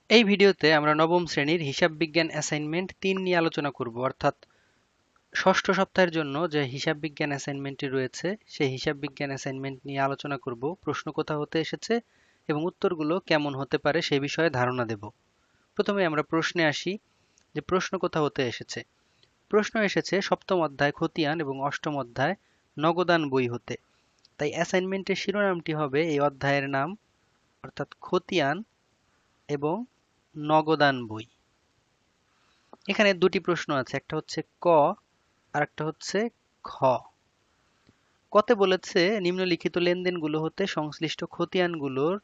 এই ভিডিওতে আমরা নবম শ্রেণীর হিসাব বিজ্ঞান অ্যাসাইনমেন্ট ৩ নিয়ে আলোচনা করব, অর্থাৎ ষষ্ঠ সপ্তাহের জন্য যে হিসাব বিজ্ঞান অ্যাসাইনমেন্টটি রয়েছে সেই হিসাব বিজ্ঞান অ্যাসাইনমেন্ট নিয়ে আলোচনা করব। প্রশ্ন কোথা হতে এসেছে এবং উত্তরগুলো কেমন হতে পারে সে বিষয়ে ধারণা দেব। প্রথমে আমরা প্রশ্নে আসি যে প্রশ্ন কোথা হতে এসেছে। প্রশ্ন এসেছে সপ্তম অধ্যায় খতিয়ান এবং অষ্টম অধ্যায় নগদান বই হতে। তাই অ্যাসাইনমেন্টের শিরোনামটি হবে এই অধ্যায়ের নাম, অর্থাৎ খতিয়ান এবং নগদান বই। এখানে দুটি প্রশ্ন আছে, একটা হচ্ছে ক আর একটা হচ্ছে খ। কতে বলেছে নিম্নলিখিত লেনদেনগুলো হতে সংশ্লিষ্ট খতিয়ানগুলোর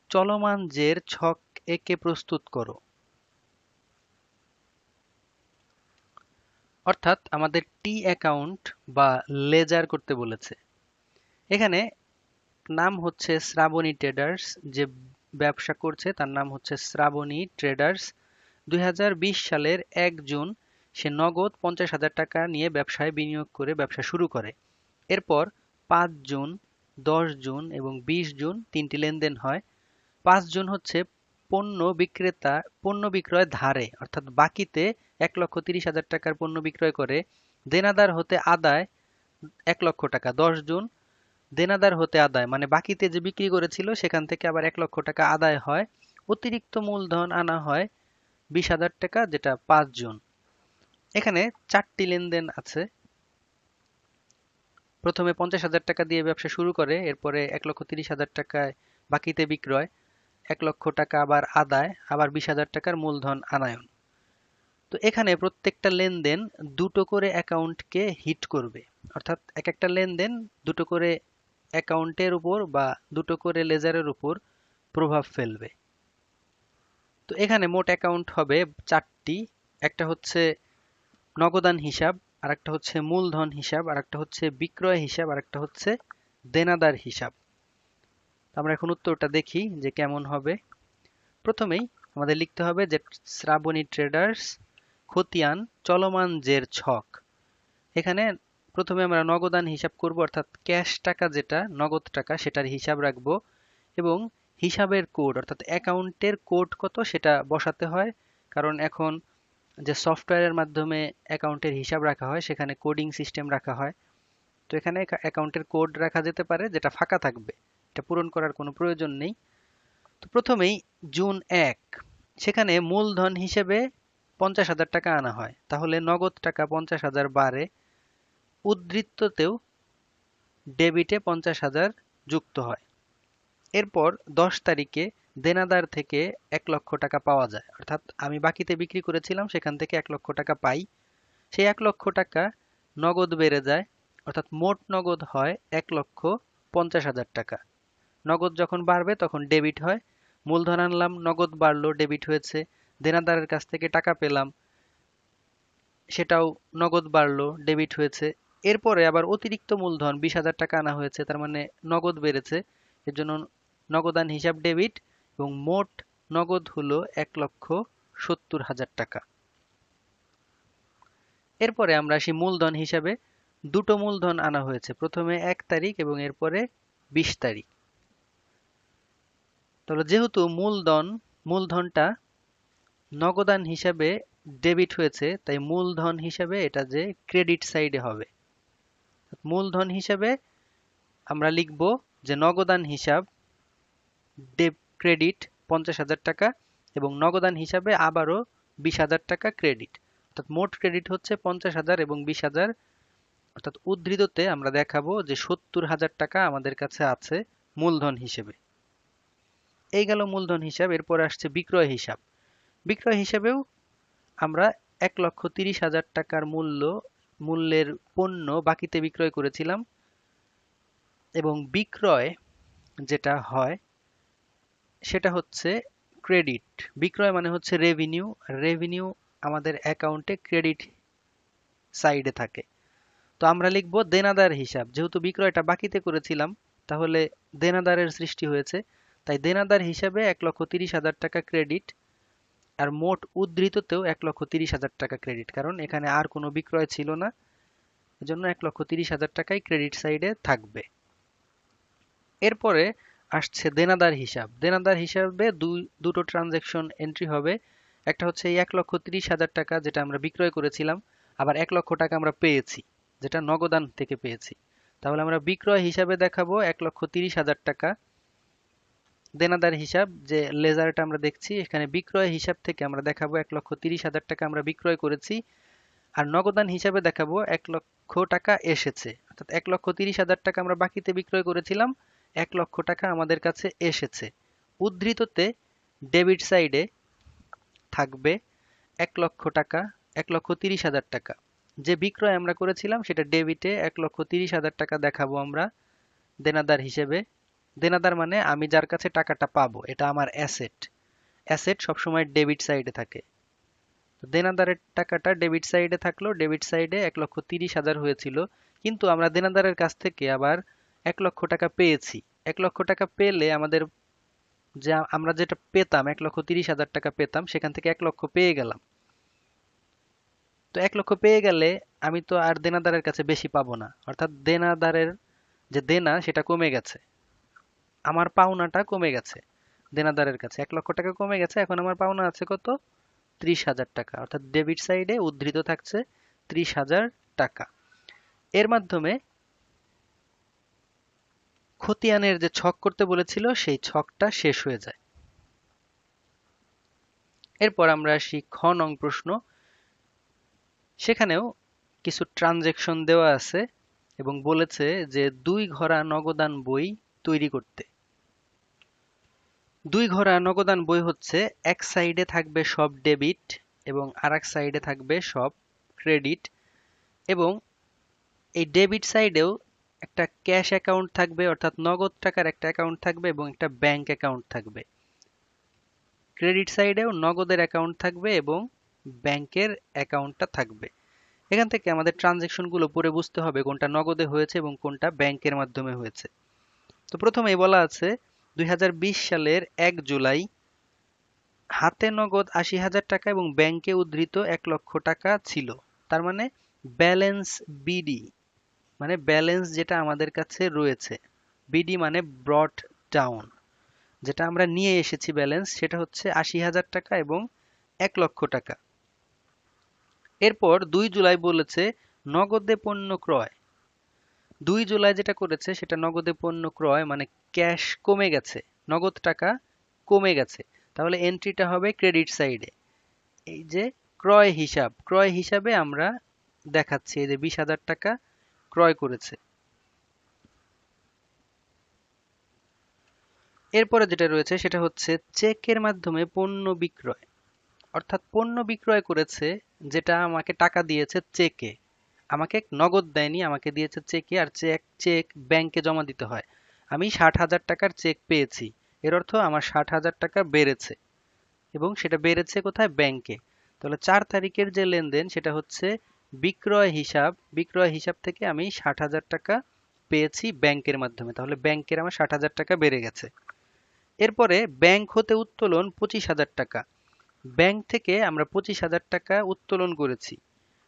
চলমান জের ছক এঁকে প্রস্তুত করো। অর্থাৎ আমাদের টি অ্যাকাউন্ট বা লেজার করতে বলেছে। এখানে নাম হচ্ছে শ্রাবণী ট্রেডার্স, যে ব্যবসা করছে তার নাম হচ্ছে শ্রাবণী ট্রেডার্স। ২০২০ সালের ১ জুন সে নগদ ৫০,০০০ টাকা নিয়ে ব্যবসায় বিনিয়োগ করে ব্যবসা শুরু করে। এরপর ৫ জুন, ১০ জুন এবং ২০ জুন তিনটি লেনদেন হয়। ৫ জুন হচ্ছে পণ্য বিক্রয় ধারে, অর্থাৎ বাকিতে ১,৩০,০০০ টাকার পণ্য বিক্রয় করে দেনাদার হতে আদায় ১,০০,০০০ টাকা। ১০ জুন দেনাদার হতে আদায় মানে বাকিতে যে বিক্রি করেছিল সেখান থেকে আবার ১,০০,০০০ টাকা আদায় হয়। অতিরিক্ত মূলধন আনা হয় ২০,০০০ টাকা, যেটা ৫ জুন। এখানে ৪টি লেনদেন আছে। প্রথমে ৫০,০০০ টাকা দিয়ে ব্যবসা শুরু করে, এরপরে ১,৩০,০০০ টাকায় বাকিতে বিক্রয়, ১,০০,০০০ টাকা আবার আদায়, আবার ২০,০০০ টাকার মূলধন আনায়ন। তো এখানে প্রত্যেকটা লেনদেন দুটো করে অ্যাকাউন্টকে হিট করবে, অর্থাৎ এক একটা লেনদেন দুটো করে অ্যাকাউন্টের উপর বা দুটো করে লেজারের উপর প্রভাব ফেলবে। তো এখানে মোট অ্যাকাউন্ট হবে ৪টি। একটা হচ্ছে নগদান হিসাব, আরেকটা হচ্ছে মূলধন হিসাব, আরেকটা হচ্ছে বিক্রয় হিসাব, আরেকটা হচ্ছে দেনাদার হিসাব। আমরা এখন উত্তরটা দেখি যে কেমন হবে। প্রথমেই আমাদের লিখতে হবে যে শ্রাবণী ট্রেডার্স খতিয়ান চলমান জের ছক। এখানে প্রথমে আমরা নগদান হিসাব করব, অর্থাৎ ক্যাশ টাকা যেটা নগদ টাকা সেটার হিসাব রাখবো এবং হিসাবের কোড অর্থাৎ অ্যাকাউন্টের কোড কত সেটা বসাতে হয়। কারণ এখন যে সফটওয়্যারের মাধ্যমে অ্যাকাউন্টের হিসাব রাখা হয় সেখানে কোডিং সিস্টেম রাখা হয়। তো এখানে অ্যাকাউন্টের কোড রাখা যেতে পারে যেটা ফাঁকা থাকবে, এটা পূরণ করার কোনো প্রয়োজন নেই। তো প্রথমেই জুন ১ সেখানে মূলধন হিসেবে ৫০,০০০ টাকা আনা হয়, তাহলে নগদ টাকা ৫০,০০০ বাড়ে, উদ্ধৃত্যতেও ডেবিটে ৫০,০০০ যুক্ত হয়। এরপর ১০ তারিখে দেনাদার থেকে ১,০০,০০০ টাকা পাওয়া যায়, অর্থাৎ আমি বাকিতে বিক্রি করেছিলাম সেখান থেকে ১,০০,০০০ টাকা পাই। সেই ১,০০,০০০ টাকা নগদ বেড়ে যায়, অর্থাৎ মোট নগদ হয় ১,৫০,০০০ টাকা। নগদ যখন বাড়বে তখন ডেবিট হয়। মূলধন আনলাম, নগদ বাড়লো, ডেবিট হয়েছে। দেনাদারের কাছ থেকে টাকা পেলাম, সেটাও নগদ বাড়লো, ডেবিট হয়েছে। এরপরে আবার অতিরিক্ত মূলধন ২০,০০০ টাকা আনা হয়েছে, তার মানে নগদ বেড়েছে, এর জন্য নগদান হিসাব ডেবিট এবং মোট নগদ হলো ১,৭০,০০০ টাকা। এরপরে আমরা আসি মূলধন হিসাবে। দুটো মূলধন আনা হয়েছে, প্রথমে ১ তারিখ এবং এরপরে ২০ তারিখ। তাহলে যেহেতু মূলধনটা নগদান হিসাবে ডেবিট হয়েছে, তাই মূলধন হিসাবে এটা যে ক্রেডিট সাইডে হবে। মূলধন হিসাবে আমরা লিখব যে নগদান হিসাব ক্রেডিট ৫০,০০০ টাকা এবং নগদান হিসাবে আবারও ২০,০০০ টাকা ক্রেডিট, অর্থাৎ মোট ক্রেডিট হচ্ছে ৫০,০০০ এবং ২০,০০০। অর্থাৎ উদ্ধৃততে আমরা দেখাবো যে ৭০,০০০ টাকা আমাদের কাছে আছে মূলধন হিসেবে। এই গেল মূলধন হিসাব। এরপর আসছে বিক্রয় হিসাব। বিক্রয় হিসাবেও আমরা ১,৩০,০০০ টাকার মূল্যের পণ্য বাকিতে বিক্রয় করেছিলাম এবং বিক্রয় যেটা হয় সেটা হচ্ছে ক্রেডিট। বিক্রয় মানে হচ্ছে রেভিনিউ, রেভিনিউ আমাদের অ্যাকাউন্টে ক্রেডিট সাইডে থাকে। তো আমরা লিখব দেনাদার হিসাব, যেহেতু বিক্রয়টা বাকিতে করেছিলাম তাহলে দেনাদারের সৃষ্টি হয়েছে, তাই দেনাদার হিসাবে ১,৩০,০০০ টাকা ক্রেডিট আর মোট উদ্ধৃততেও ১,৩০,০০০ টাকা ক্রেডিট, কারণ এখানে আর কোনো বিক্রয় ছিল না, এজন্য ১,৩০,০০০ টাকাই ক্রেডিট সাইডে থাকবে। এরপরে আসছে দেনাদার হিসাব। দেনাদার হিসাবে দুটো ট্রানজ্যাকশন এন্ট্রি হবে। একটা হচ্ছে এই 1,30,000 টাকা যেটা আমরা বিক্রয় করেছিলাম, আবার 1 লক্ষ টাকা আমরা পেয়েছি যেটা নগদান থেকে পেয়েছি। তাহলে আমরা বিক্রয় হিসাবে দেখাবো 1,30,000 টাকা। দেনাদার হিসাব যে লেজারটা আমরা দেখছি এখানে বিক্রয় হিসাব থেকে আমরা দেখাবো 1,30,000 টাকা আমরা বিক্রয় করেছি, আর নগদান হিসাবে দেখাবো 1 লক্ষ টাকা এসেছে। অর্থাৎ 1,30,000 টাকা আমরা বাকিতে বিক্রয় করেছিলাম, 1 লক্ষ টাকা আমাদের কাছে এসেছে। উদ্ধৃততে ডেবিট সাইডে থাকবে 1 লক্ষ টাকা, 1,30,000 টাকা। যে বিক্রয় আমরা করেছিলাম সেটা ডেবিটে 1,30,000 টাকা দেখাবো আমরা দেনাদার হিসেবে। দেনাদার মানে আমি যার কাছে টাকাটা পাবো, এটা আমার অ্যাসেট। অ্যাসেট সবসময় ডেবিট সাইডে থাকে। দেনাদারের টাকাটা ডেবিট সাইডে থাকলো, ডেবিট সাইডে 1,30,000 হয়েছিল, কিন্তু আমরা দেনাদারের কাছ থেকে আবার 1 লক্ষ টাকা পেয়েছি। 1 লক্ষ টাকা পেলে আমাদের যে আমরা যেটা পেতাম 1,30,000 টাকা পেতাম, সেখান থেকে 1 লক্ষ পেয়ে গেলাম। তো 1 লক্ষ পেয়ে গেলে আমি তো আর দেনাদারের কাছে বেশি পাবো না, অর্থাৎ দেনাদারের যে দেনা সেটা কমে গেছে, আমার পাওনাটা কমে গেছে। দেনাদারের কাছে 1 লক্ষ টাকা কমে গেছে, এখন আমার পাওনা আছে কত? 30,000 টাকা। অর্থাৎ ডেবিট সাইডে উদ্ধৃত থাকছে 30,000 টাকা। এর মাধ্যমে খতিয়ানের যে ছক করতে বলেছিল সেই ছকটা শেষ হয়ে যায়। এরপর আমরা আসি খ নং প্রশ্ন। সেখানেও কিছু ট্রানজেকশন দেওয়া আছে এবং বলেছে যে 2 ঘরা নগদান বই তৈরি করতে। 2 ঘরা নগদান বই হচ্ছে এক সাইডে থাকবে সব ডেবিট এবং আরেক সাইডে থাকবে সব ক্রেডিট, এবং এই ডেবিট সাইডেও একটা ক্যাশ অ্যাকাউন্ট থাকবে, অর্থাৎ নগদ টাকার একটা অ্যাকাউন্ট থাকবে এবং একটা ব্যাংক অ্যাকাউন্ট থাকবে। ক্রেডিট সাইডেও নগদের অ্যাকাউন্ট থাকবে এবং ব্যাংকের অ্যাকাউন্টটা থাকবে। এখান থেকে আমাদের ট্রানজেকশনগুলো পড়ে বুঝতে হবে কোনটা নগদে হয়েছে এবং কোনটা ব্যাংকের মাধ্যমে হয়েছে। তো প্রথমেই বলা আছে 2020 সালের 1 জুলাই হাতে নগদ 80,000 টাকা এবং ব্যাংকে উদ্ধৃত 1 লক্ষ টাকা ছিল। তার মানে ব্যালেন্স বিডি, মানে ব্যালেন্স যেটা আমাদের কাছে রয়েছে। বিডি মানে ব্রট ডাউন, যেটা আমরা নিয়ে এসেছি ব্যালেন্স সেটা হচ্ছে 80,000 টাকা এবং 1 লক্ষ টাকা। এরপর 2 জুলাই বলেছে নগদে পণ্য ক্রয়। 2 জুলাই যেটা করেছে সেটা নগদে পণ্য ক্রয়, মানে ক্যাশ কমে গেছে, নগদ টাকা কমে গেছে। তাহলে এন্ট্রিটা হবে ক্রেডিট সাইডে। এই যে ক্রয় হিসাব, ক্রয় হিসাবে আমরা দেখাচ্ছি এই যে 20,000 টাকা ক্রয় করেছে। এরপরে যেটা রয়েছে সেটা হচ্ছে চেকের মাধ্যমে পণ্য বিক্রয়। অর্থাৎ পণ্য বিক্রয় করেছে, যেটা আমাকে টাকা দিয়েছে চেকে, আমাকে নগদ দেয়নি, আমাকে দিয়েছে চেকে, আর চেক ব্যাংকে জমা দিতে হয়। আমি 60,000 টাকার চেক পেয়েছি, এর অর্থ আমার 60,000 টাকা বেড়েছে, এবং সেটা বেড়েছে কোথায়? ব্যাংকে। তাহলে 4 তারিখের যে লেনদেন সেটা হচ্ছে বিক্রয় হিসাব। বিক্রয় হিসাব থেকে আমি 60,000 টাকা পেয়েছি ব্যাংকের মাধ্যমে, তাহলে ব্যাংকের আমার 60,000 টাকা বেড়ে গেছে। এরপরে ব্যাংক হতে উত্তোলন 25,000 টাকা। ব্যাংক থেকে আমরা 25,000 টাকা উত্তোলন করেছি।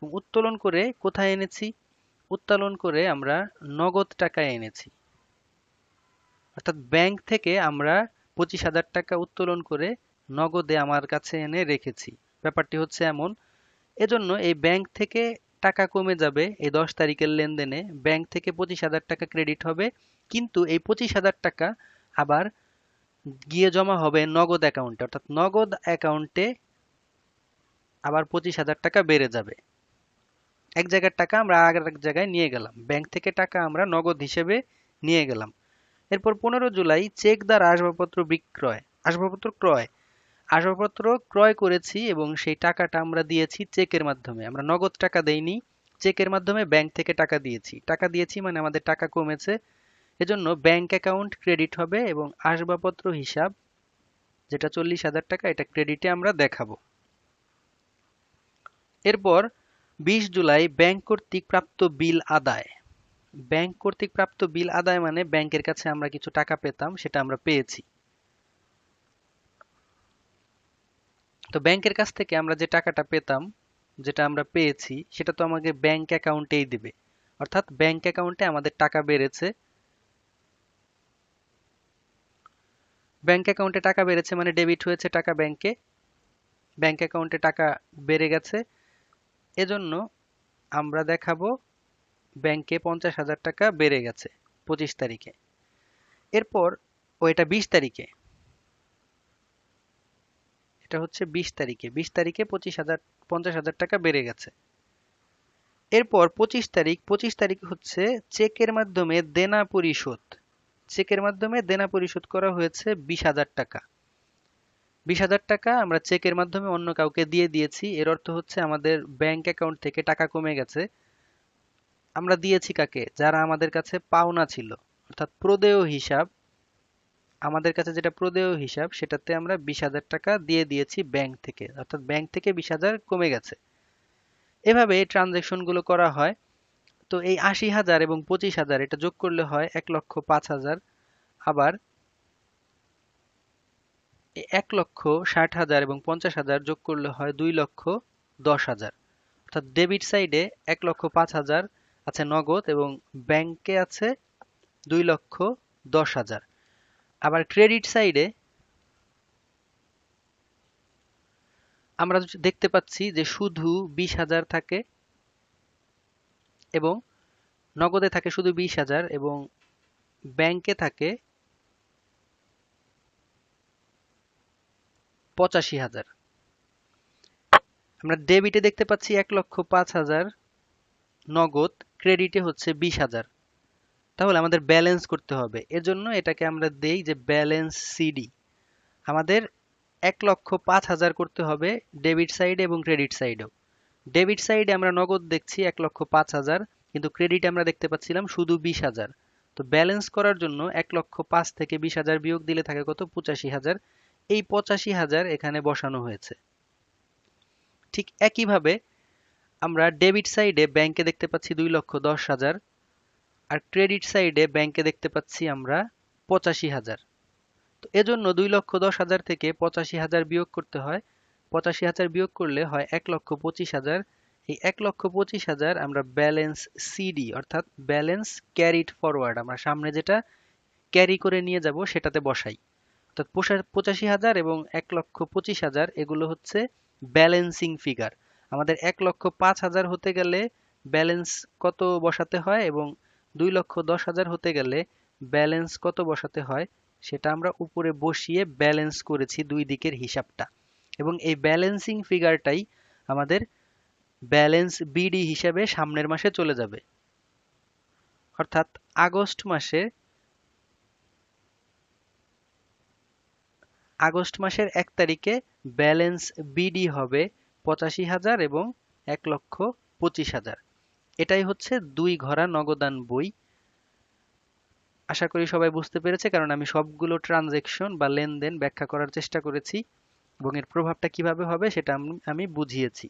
উত্তোলন করে কোথায় এনেছি? উত্তোলন করে আমরা নগদ টাকায় এনেছি। অর্থাৎ ব্যাংক থেকে আমরা 25,000 টাকা উত্তোলন করে নগদে আমার কাছে এনে রেখেছি। ব্যাপারটি হচ্ছে এমন, এজন্য এই ব্যাংক থেকে টাকা কমে যাবে। এই 10 তারিখের লেনদেনে ব্যাংক থেকে 25,000 টাকা ক্রেডিট হবে, কিন্তু এই 25,000 টাকা আবার গিয়ে জমা হবে নগদ অ্যাকাউন্টে, অর্থাৎ নগদ অ্যাকাউন্টে আবার 25,000 টাকা বেড়ে যাবে। এক জায়গার টাকা আমরা আর এক জায়গায় নিয়ে গেলাম, ব্যাংক থেকে টাকা আমরা নগদ হিসেবে নিয়ে গেলাম। এরপর 15 জুলাই চেক দ্বারা আসবাবপত্র বিক্রয়, আসবাবপত্র ক্রয়। আসবাবপত্র ক্রয় করেছি এবং সেই টাকাটা আমরা দিয়েছি চেকের মাধ্যমে, আমরা নগদ টাকা দেইনি, চেকের মাধ্যমে ব্যাংক থেকে টাকা দিয়েছি। টাকা দিয়েছি মানে আমাদের টাকা কমেছে, এজন্য ব্যাংক অ্যাকাউন্ট ক্রেডিট হবে এবং আসবাবপত্র হিসাব যেটা 40,000 টাকা এটা ক্রেডিটে আমরা দেখাবো। এরপর 20 জুলাই ব্যাংক কর্তৃক প্রাপ্ত বিল আদায়। ব্যাংক কর্তৃক প্রাপ্ত বিল আদায় মানে ব্যাংকের কাছে আমরা কিছু টাকা পেতাম, সেটা আমরা পেয়েছি। তো ব্যাংকের কাছ থেকে আমরা যে টাকাটা পেতাম, যেটা আমরা পেয়েছি, সেটা তো আমাকে ব্যাংক অ্যাকাউন্টেই দিবে। অর্থাৎ ব্যাংক অ্যাকাউন্টে আমাদের টাকা বেড়েছে। ব্যাংক অ্যাকাউন্টে টাকা বেড়েছে মানে ডেবিট হয়েছে টাকা ব্যাংকে, ব্যাংক অ্যাকাউন্টে টাকা বেড়ে গেছে, এজন্য আমরা দেখাবো ব্যাংকে 50,000 টাকা বেড়ে গেছে 25 তারিখে। এরপর এটা 20 তারিখে, এটা হচ্ছে 20 তারিখে, 20 তারিখে 50,000 টাকা বেড়ে গেছে। এরপর 25 তারিখ, 25 তারিখ হচ্ছে চেকের মাধ্যমে দেনা পরিশোধ, চেকের মাধ্যমে দেনা পরিশোধ করা হয়েছে 20,000 টাকা। 20,000 টাকা আমরা চেকের মাধ্যমে অন্য কাউকে দিয়ে দিয়েছি, এর অর্থ হচ্ছে আমাদের ব্যাংক অ্যাকাউন্ট থেকে টাকা কমে গেছে। আমরা দিয়েছি কাকে? যারা আমাদের কাছে পাওনা ছিল, অর্থাৎ প্রদেয় হিসাব, আমাদের কাছে যেটা প্রদেয় হিসাব সেটাতে আমরা 20,000 টাকা দিয়ে দিয়েছি ব্যাংক থেকে, অর্থাৎ ব্যাংক থেকে 20,000 কমে গেছে। এভাবে এই ট্রানজ্যাকশন গুলো করা হয়। তো এই 80,000 এবং 25,000 এটা যোগ করলে হয় 1,05,000। আবার 1,60,000 এবং 50,000 যোগ করলে হয় 2,10,000। অর্থাৎ ডেবিট সাইডে 1,05,000 আছে নগদ এবং ব্যাংকে আছে 2,10,000। আবার ক্রেডিট সাইডে আমরা দেখতে পাচ্ছি যে শুধু 20,000 থাকে এবং নগদে থাকে শুধু 20,000 এবং ব্যাংকে থাকে 85,000। আমরা ডেবিটে দেখতে পাচ্ছি 1,05,000 নগদ, ক্রেডিটে হচ্ছে 20,000। তাহলে আমাদের ব্যালেন্স করতে হবে, এর জন্য এটাকে আমরা দেই যে ব্যালেন্স সিডি। আমাদের 1,05,000 করতে হবে ডেবিট সাইডে এবং ক্রেডিট সাইডেও। ডেবিট সাইডে আমরা নগদ দেখছি 1,05,000, কিন্তু ক্রেডিটে আমরা দেখতে পাচ্ছিলাম শুধু 20,000। তো ব্যালেন্স করার জন্য 1,05,000 থেকে 20,000 বিয়োগ দিলে থাকে কত? 85,000। এই 85,000 এখানে বসানো হয়েছে। ঠিক একইভাবে আমরা ডেবিট সাইডে ব্যাংকে দেখতে পাচ্ছি 2,10,000, আর ক্রেডিট সাইডে ব্যাংকে দেখতে পাচ্ছি আমরা 85,000। তো এজন্য 2,10,000 থেকে 85,000 বিয়োগ করতে হয়। 85,000 বিয়োগ করলে হয় 1,25,000। এই 1,25,000 আমরা ব্যালেন্স সিডি অর্থাৎ ব্যালেন্স ক্যারিড ফরওয়ার্ড, আমরা সামনে যেটা ক্যারি করে নিয়ে যাব সেটাতে বসাই। অর্থাৎ 85,000 এবং 1,25,000 এগুলো হচ্ছে ব্যালেন্সিং ফিগার। আমাদের 1,05,000 হতে গেলে ব্যালেন্স কত বসাতে হয় এবং 2,10,000 হতে গেলে ব্যালেন্স কত বসাতে হয় সেটা আমরা উপরে বসিয়ে ব্যালেন্স করেছি দুই দিকের হিসাবটা, এবং এই ব্যালেন্সিং ফিগারটাই আমাদের ব্যালেন্স বিডি হিসাবে সামনের মাসে চলে যাবে। অর্থাৎ আগস্ট মাসের 1 তারিখে ব্যালেন্স বিডি হবে 85,000 এবং 1,25,000। এটাই হচ্ছে দুই ঘরা নগদান বই। আশা করি সবাই বুঝতে পেরেছে, কারণ আমি সবগুলো ট্রানজেকশন বা লেনদেন ব্যাখ্যা করার চেষ্টা করেছি এবং এর প্রভাবটা কিভাবে হবে সেটা আমি বুঝিয়েছি।